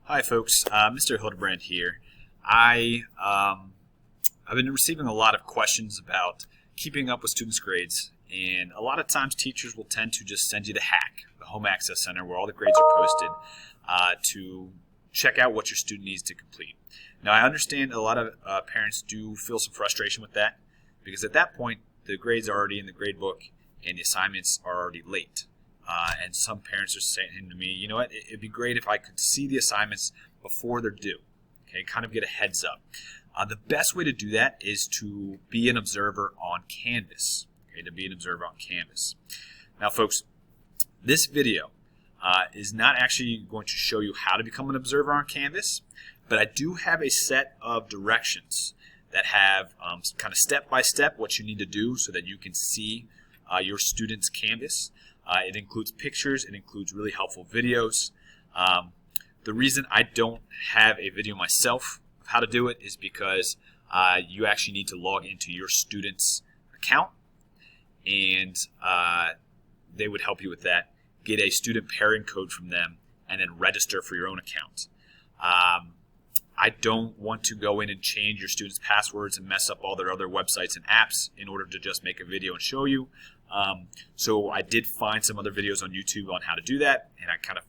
Hi folks, Mr. Hildebrand here. I've been receiving a lot of questions about keeping up with students' grades, and a lot of times teachers will tend to just send you the HAC, the Home Access Center, where all the grades are posted, to check out what your student needs to complete. Now I understand a lot of parents do feel some frustration with that, because at that point the grades are already in the grade book and the assignments are already late. And some parents are saying to me, you know what, it'd be great if I could see the assignments before they're due, okay, kind of get a heads up. The best way to do that is to be an observer on Canvas, okay, to be an observer on Canvas. Now folks, this video is not actually going to show you how to become an observer on Canvas, but I do have a set of directions that have kind of step-by-step what you need to do so that you can see your student's Canvas. It includes pictures, it includes really helpful videos. The reason I don't have a video myself of how to do it is because you actually need to log into your student's account, and they would help you with that. Get a student pairing code from them and then register for your own account. I don't want to go in and change your students' passwords and mess up all their other websites and apps in order to just make a video and show you. So I did find some other videos on YouTube on how to do that, and I kind of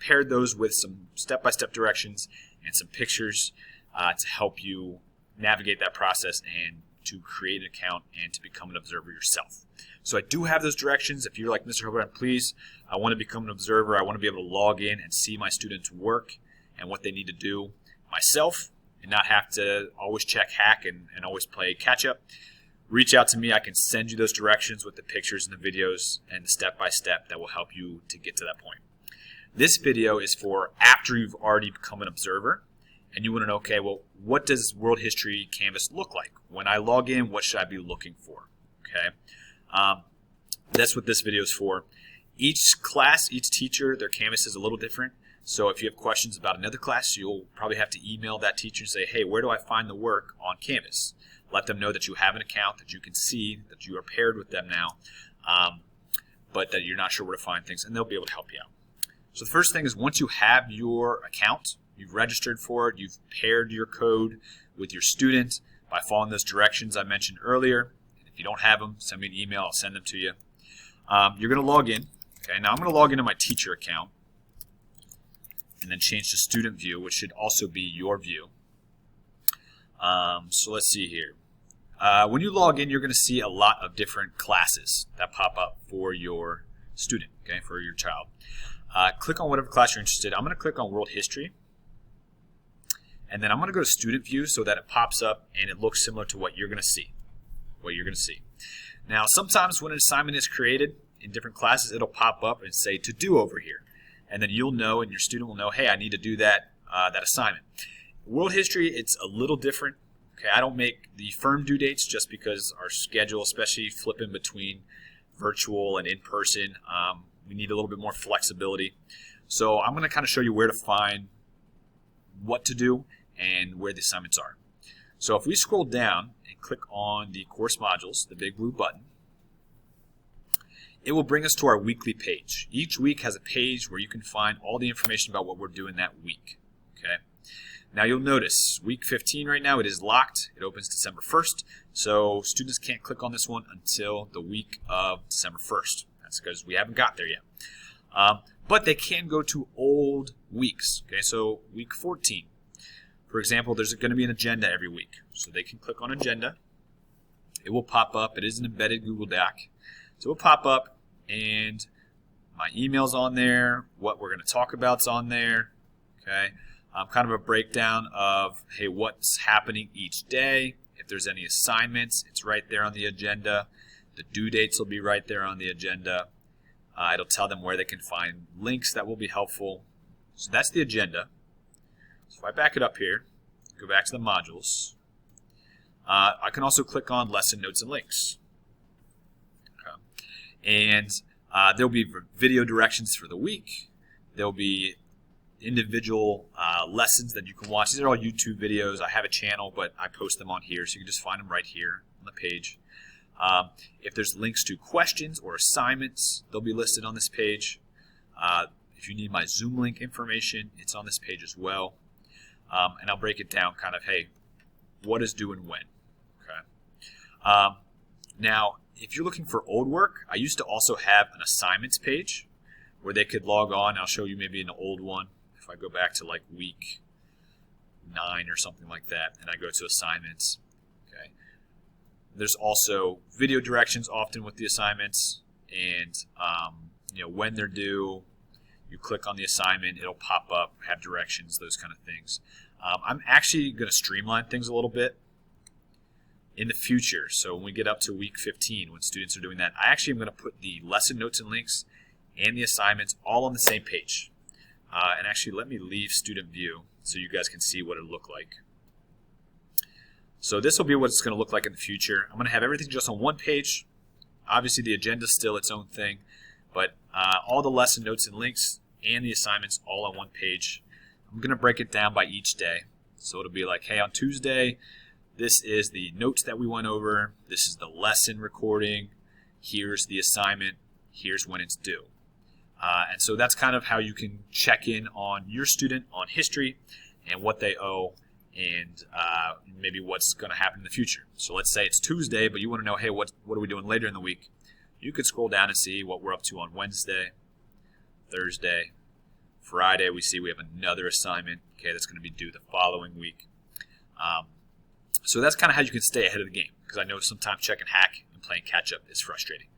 paired those with some step-by-step directions and some pictures to help you navigate that process and to create an account and to become an observer yourself. So I do have those directions. If you're like, Mr. Hildebrand, please, I want to become an observer. I want to be able to log in and see my students' work and what they need to do myself and not have to always check HAC and always play catch-up. Reach out to me. I can send you those directions with the pictures and the videos and the step-by-step that will help you to get to that point. This video is for after you've already become an observer and you want to know, okay, well, what does World History Canvas look like? When I log in, what should I be looking for? Okay, that's what this video is for. Each class, each teacher, their Canvas is a little different. So if you have questions about another class, you'll probably have to email that teacher and say, hey, where do I find the work on Canvas? Let them know that you have an account, that you can see, that you are paired with them now, but that you're not sure where to find things, and they'll be able to help you out. So the first thing is, once you have your account, you've registered for it, you've paired your code with your student by following those directions I mentioned earlier. And if you don't have them, send me an email, I'll send them to you. You're going to log in. Okay, now I'm going to log into my teacher account and then change to student view, which should also be your view. So let's see here. When you log in, you're going to see a lot of different classes that pop up for your student, okay, for your child. Click on whatever class you're interested in. I'm going to click on World History, and then I'm going to go to Student View so that it pops up and it looks similar to what you're going to see. Now, sometimes when an assignment is created in different classes, it'll pop up and say to do over here, and then you'll know, and your student will know, hey, I need to do that assignment. World History, it's a little different. Okay, I don't make the firm due dates just because our schedule, especially flipping between virtual and in-person, we need a little bit more flexibility. So I'm going to kind of show you where to find what to do and where the assignments are. So if we scroll down and click on the course modules, the big blue button, it will bring us to our weekly page. Each week has a page where you can find all the information about what we're doing that week. Okay. Now you'll notice week 15 right now, it is locked. It opens December 1st, so students can't click on this one until the week of December 1st. That's because we haven't got there yet. But they can go to old weeks. Okay, so week 14. For example, there's going to be an agenda every week. So they can click on agenda. It will pop up. It is an embedded Google Doc. So it will pop up, and my email's on there. What we're going to talk about's on there. Okay. Kind of a breakdown of, hey, what's happening each day. If there's any assignments, it's right there on the agenda. The due dates will be right there on the agenda. It'll tell them where they can find links that will be helpful. So that's the agenda. So if I back it up here, go back to the modules, I can also click on lesson notes and links. Okay. And there'll be video directions for the week. There'll be individual lessons that you can watch. These are all YouTube videos. I have a channel, but I post them on here, so you can just find them right here on the page. If there's links to questions or assignments, they'll be listed on this page. If If you need my Zoom link information, it's on this page as well. And I'll break it down kind of, hey, what is due and when. Okay. Now, if you're looking for old work, I used to also have an assignments page where they could log on. I'll show you maybe an old one. If I go back to like week 9 or something like that, and I go to assignments. Okay. There's also video directions often with the assignments, and when they're due. You click on the assignment, it'll pop up, have directions, those kind of things. I'm actually going to streamline things a little bit in the future. So when we get up to week 15, when students are doing that, I actually am going to put the lesson notes and links and the assignments all on the same page. And actually, let me leave student view so you guys can see what it'll look like. So this will be what it's going to look like in the future. I'm going to have everything just on one page. Obviously, the agenda is still its own thing, but all the lesson notes and links and the assignments all on one page. I'm going to break it down by each day. So it'll be like, hey, on Tuesday, this is the notes that we went over. This is the lesson recording. Here's the assignment. Here's when it's due. And so that's kind of how you can check in on your student on history and what they owe and maybe what's going to happen in the future. So let's say it's Tuesday, but you want to know, hey, what are we doing later in the week? You could scroll down and see what we're up to on Wednesday, Thursday, Friday. We see we have another assignment, okay, that's going to be due the following week. So that's kind of how you can stay ahead of the game, because I know sometimes checking hack and playing catch-up is frustrating.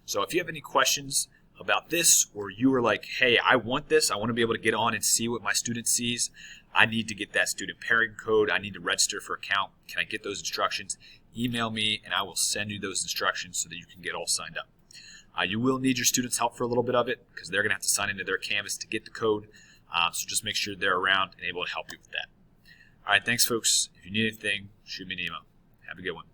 So if you have any questions about this, or you are like, hey, I want this, I want to be able to get on and see what my student sees, I need to get that student pairing code, I need to register for account, can I get those instructions? Email me and I will send you those instructions so that you can get all signed up. You will need your students' help for a little bit of it, because they're going to have to sign into their Canvas to get the code. So just make sure they're around and able to help you with that. All right, thanks, folks. If you need anything, shoot me an email. Have a good one.